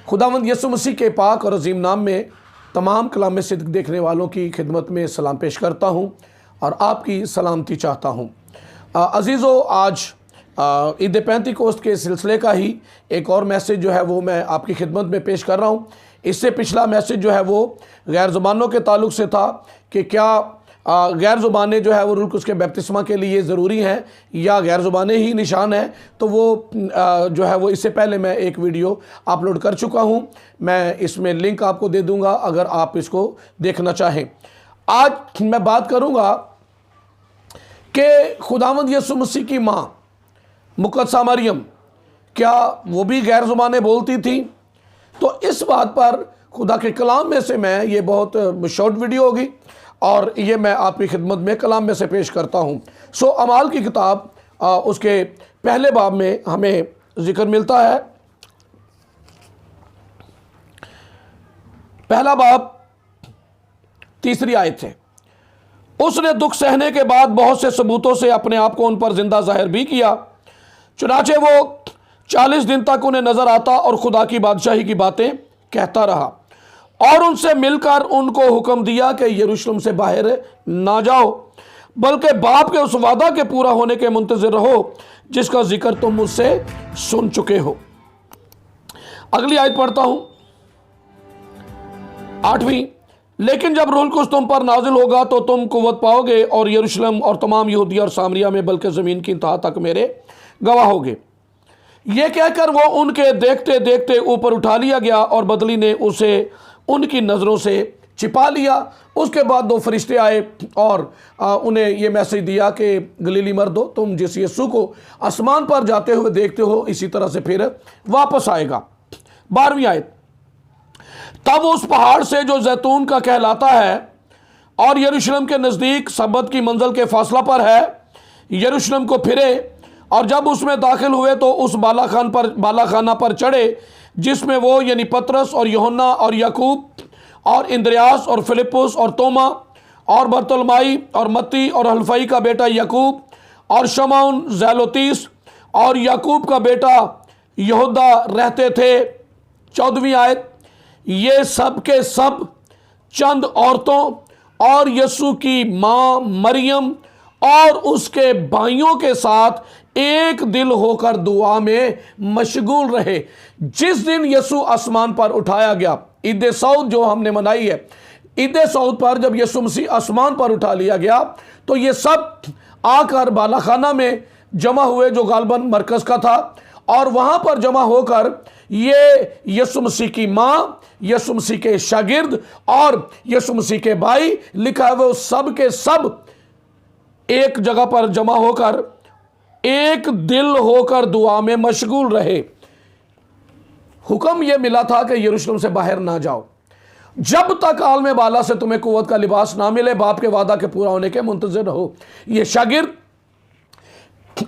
खुदावंद यीशु मसीह के पाक और अजीम नाम में तमाम कलाम सिद्क देखने वालों की खिदमत में सलाम पेश करता हूँ और आपकी सलामती चाहता हूँ। अजीज़ों, आज ईद पेंतीकोस्त के सिलसिले का ही एक और मैसेज जो है वो मैं आपकी खिदमत में पेश कर रहा हूँ। इससे पिछला मैसेज जो है वो गैर ज़ुबानों के ताल्लुक़ से था कि क्या गैर ज़ुबानें जो है वो रूह कुद्स के बपतिस्मा के लिए ज़रूरी हैं या गैर ज़ुबानें ही निशान है। तो वो जो है वो इससे पहले मैं एक वीडियो अपलोड कर चुका हूं। मैं इसमें लिंक आपको दे दूंगा अगर आप इसको देखना चाहें। आज मैं बात करूंगा कि खुदावंद यीशु मसीह की माँ मुकद्दसा मरियम, क्या वो भी गैर ज़ुबानें बोलती थी? तो इस बात पर खुदा के कलाम में से मैं, ये बहुत शॉर्ट वीडियो होगी और ये मैं आपकी खिदमत में कलाम में से पेश करता हूँ। अमाल की किताब उसके पहले बाब में हमें जिक्र मिलता है। पहला बाब 3 आयत है। उसने दुख सहने के बाद बहुत से सबूतों से अपने आप को उन पर जिंदा जाहिर भी किया। चुनाचे वो 40 दिन तक उन्हें नजर आता और खुदा की बादशाही की बातें कहता रहा और उनसे मिलकर उनको हुक्म दिया कि यरूशलेम से बाहर ना जाओ, बल्कि बाप के उस वादा के पूरा होने के मुंतज़िर रहो जिसका जिक्र तुम मुझसे सुन चुके हो। अगली आयत पढ़ता हूं, 8वीं। लेकिन जब रूह कुद्स तुम पर नाजिल होगा तो तुम कुव्वत पाओगे और यरूशलेम और तमाम यहूदिया और सामरिया में बल्कि ज़मीन की इंतहा तक मेरे गवाह होगे। यह कहकर वो उनके देखते देखते ऊपर उठा लिया गया और बदली ने उसे उनकी नज़रों से छिपा लिया। उसके बाद 2 फरिश्ते आए और उन्हें यह मैसेज दिया कि गलीली मर्दो, तुम जिस यीशु को आसमान पर जाते हुए देखते हो इसी तरह से फिर वापस आएगा। 12वीं आयत। तब उस पहाड़ से जो जैतून का कहलाता है और यरूशलेम के नज़दीक सब्बत की मंजिल के फासला पर है, यरूशलेम को फिरे और जब उसमें दाखिल हुए तो उस बालाखाना पर चढ़े जिसमें वो यानी पतरस और यूहन्ना और याकूब और इंद्रियास और फिलिपुस और तोमा और बरतुलमाई और मत्ती और हल्फई का बेटा याकूब और शमौन ज़ेलोतीस और याकूब का बेटा यहूदा रहते थे। 14वीं आयत। ये सब के सब चंद औरतों और यीशु की माँ मरियम और उसके भाइयों के साथ एक दिल होकर दुआ में मशगूल रहे। जिस दिन यीशु आसमान पर उठाया गया, ईद सऊद जो हमने मनाई है, ईद सऊद पर जब यीशु मसीह आसमान पर उठा लिया गया तो ये सब आकर बालाखाना में जमा हुए जो गालबन मरकज़ का था और वहाँ पर जमा होकर ये यीशु मसीह की माँ, यीशु मसीह के शागिर्द और यीशु मसीह के भाई, लिखा है वो सब के सब एक जगह पर जमा होकर एक दिल होकर दुआ में मशगूल रहे। हुक्म यह मिला था कि यरूशलेम से बाहर ना जाओ जब तक आलम बाला से तुम्हें कुव्वत का लिबास ना मिले, बाप के वादा के पूरा होने के मुंतज़िर रहो। ये शागिर्द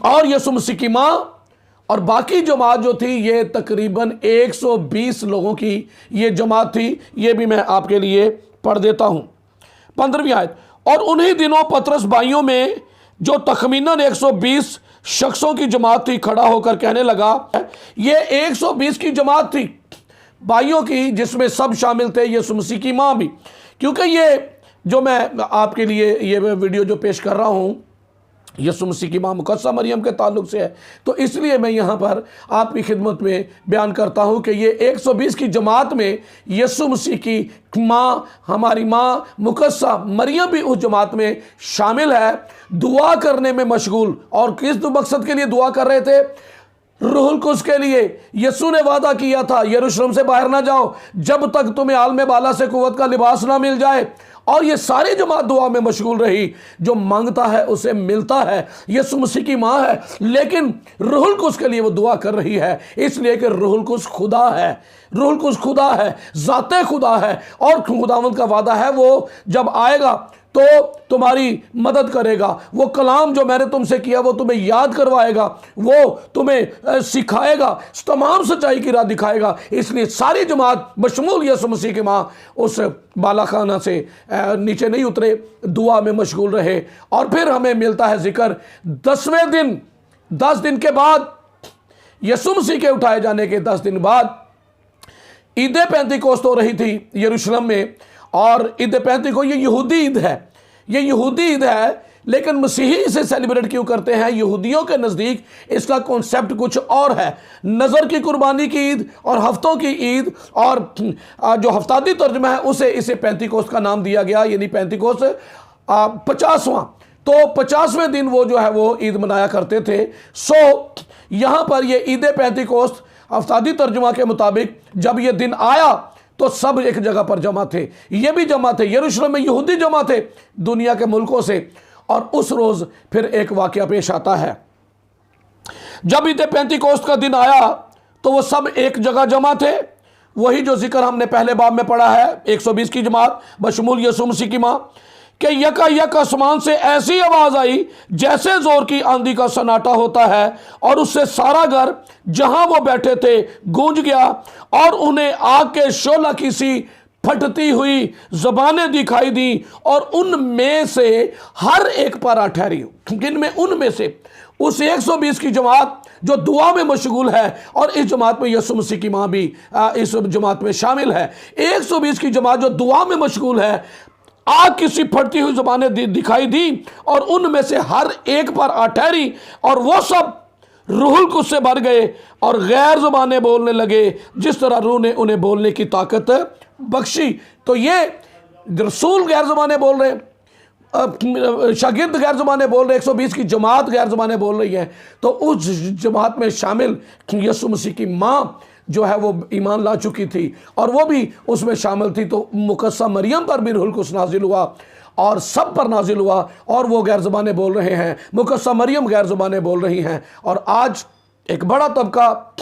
और यीशु मसीह की माँ और बाकी जमात जो थी, ये तकरीबन 120 लोगों की ये जमात थी। ये भी मैं आपके लिए पढ़ देता हूँ। 15वीं आयत। और उन्हीं दिनों पतरस भाइयों में जो तखमीनन 120 शख्सों की जमात थी खड़ा होकर कहने लगा, ये 120 की जमात थी भाइयों की जिसमें सब शामिल थे, यीशु मसीह की माँ भी। क्योंकि ये जो मैं आपके लिए ये वीडियो जो पेश कर रहा हूँ यीशु मसीह की माँ मुकद्दसा मरियम के ताल्लुक से है, तो इसलिए मैं यहाँ पर आपकी खिदमत में बयान करता हूँ कि ये 120 की जमात में यीशु मसीह की माँ, हमारी माँ मुकद्दसा मरियम भी उस जमात में शामिल है, दुआ करने में मशगूल। और किस मकसद के लिए दुआ कर रहे थे? रूहुल कुद्स के लिए। यीशु ने वादा किया था यरूशलेम से बाहर ना जाओ जब तक तुम्हें आलम बाला से कुव्वत का लिबास ना मिल जाए। और ये सारी जमात दुआ में मशगूल रही। जो मांगता है उसे मिलता है। यीशु मसीह की माँ है, लेकिन रूहुल कुद्स के लिए वो दुआ कर रही है, इसलिए कि रूहुल कुद्स खुदा है। रूहुल कुद्स खुदा है, ज़ाते खुदा है और खुदावंद का वादा है वो जब आएगा तो तुम्हारी मदद करेगा। वो कलाम जो मैंने तुमसे किया वो तुम्हें याद करवाएगा, वो तुम्हें सिखाएगा, तमाम सच्चाई की राह दिखाएगा। इसलिए सारी जमात बशमूल यीशु मसीह की माँ उस बालाखाना से नीचे नहीं उतरे, दुआ में मशगूल रहे। और फिर हमें मिलता है जिक्र 10वें दिन, 10 दिन के बाद, यीशु मसीह के उठाए जाने के 10 दिन बाद ईद पेंतिकोस्त हो रही थी यरूशलेम में, और ईद पेंतिकोस्त ये यहूदी ईद है, ये यहूदी ईद है, लेकिन मसीही इसे सेलिब्रेट क्यों करते हैं? यहूदियों के नज़दीक इसका कॉन्सेप्ट कुछ और है। नज़र की कुर्बानी की ईद और हफ्तों की ईद, और जो हफ्तादी तर्जुमा है उसे इसे पेंतिकोस्त का नाम दिया गया, यानी पेंतिकोस्त 50वां, तो 50वें दिन वो जो है वो ईद मनाया करते थे। सो यहाँ पर ये ईद पेंतिकोस्त हफ्तादी तर्जुमा के मुताबिक जब ये दिन आया तो सब एक जगह पर जमा थे, ये भी जमा थे, यरूशलेम में यहूदी जमा थे दुनिया के मुल्कों से। और उस रोज़ फिर एक वाक़या पेश आता है, जब ईद पेंतिकोस्त का दिन आया तो वो सब एक जगह जमा थे, वही जो जिक्र हमने पहले बाब में पढ़ा है, 120 की जमात बशमूल यीशु मसीह की माँ, कि यकायक आसमान से ऐसी आवाज़ आई जैसे जोर की आंधी का सन्नाटा होता है, और उससे सारा घर जहां वो बैठे थे गूंज गया, और उन्हें आग के शोला की सी फटती हुई ज़बानें दिखाई दी, और उनमें से हर एक पर आ ठहरी। इनमें उनमें से उस 120 की जमात जो दुआ में मशगूल है, और इस जमात में यीशु मसीह की माँ भी इस जमात में शामिल है, 120 की जमात जो दुआ में मशगूल है, आग किसी फटती हुई ज़बानें दिखाई दी, और उनमें से हर एक पर आ ठहरी, और वो सब रूहुल कुद्स से भर गए और गैर ज़बानें बोलने लगे जिस तरह रूह ने उन्हें बोलने की ताकत बख्शी। तो ये रसूल गैर ज़बानें बोल रहे हैं, शागिर्द गैर ज़बानें बोल रहे हैं, 120 की जमात गैर ज़बानें बोल रही है। तो उस जमात में शामिल यीशु मसीह की माँ जो है वो ईमान ला चुकी थी, और वो भी उसमें शामिल थी। तो मुकद्दसा मरियम पर भी रूहुल कुद्स नाजिल हुआ, और सब पर नाजिल हुआ, और वो गैर ज़बानें बोल रहे हैं, मुकद्दसा मरियम गैर ज़बानें बोल रही हैं। और आज एक बड़ा तबका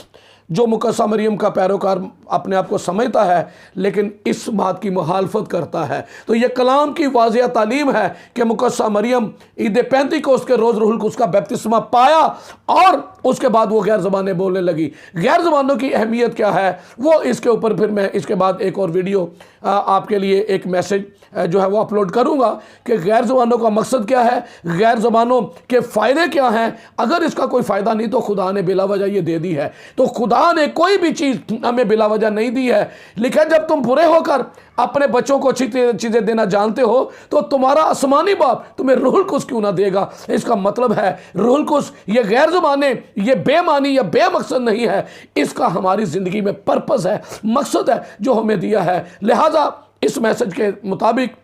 जो मुकद्दसा मरियम का पैरोकार अपने आप को समझता है, लेकिन इस बात की मुखालफत करता है। तो ये कलाम की वाज़िया तालीम है कि मुकद्दसा मरियम ईद पेंतिकोस्त के रोज़ रूहुल कुद्स का बपतिस्मा पाया, और उसके बाद वो गैर ज़बानें बोलने लगी। गैर ज़बानों की अहमियत क्या है वो इसके ऊपर फिर मैं इसके बाद एक और वीडियो आपके लिए एक मैसेज जो है वो अपलोड करूँगा कि गैर ज़बानों का मकसद क्या है, गैर ज़बानों के फ़ायदे क्या हैं। अगर इसका कोई फ़ायदा नहीं तो खुदा ने बिला वजह ये दे दी है। तो खुदा ने कोई भी चीज़ हमें बिला वजह नहीं दी है। लिखा जब तुम बुरे होकर अपने बच्चों को अच्छी चीज़ें देना जानते हो तो तुम्हारा आसमानी बाप तुम्हें रूहुल कुद्स क्यों ना देगा। इसका मतलब है रूहुल कुद्स ये गैर ज़बानें ये बेमानी या बेमकसद नहीं है, इसका हमारी ज़िंदगी में पर्पज़ है, मकसद है जो हमें दिया है। लिहाजा इस मैसेज के मुताबिक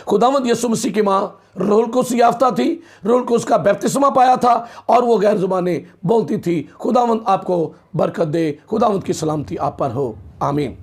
खुदावंद यीशु मसीह की माँ रूहुल कुद्स याफ्ता थी, रूहुल कुद्स का बपतिस्मा पाया था, और वो गैर ज़बानें बोलती थी। खुदावंद आपको बरकत दे, खुदावंद की सलामती आप पर हो, आमीन।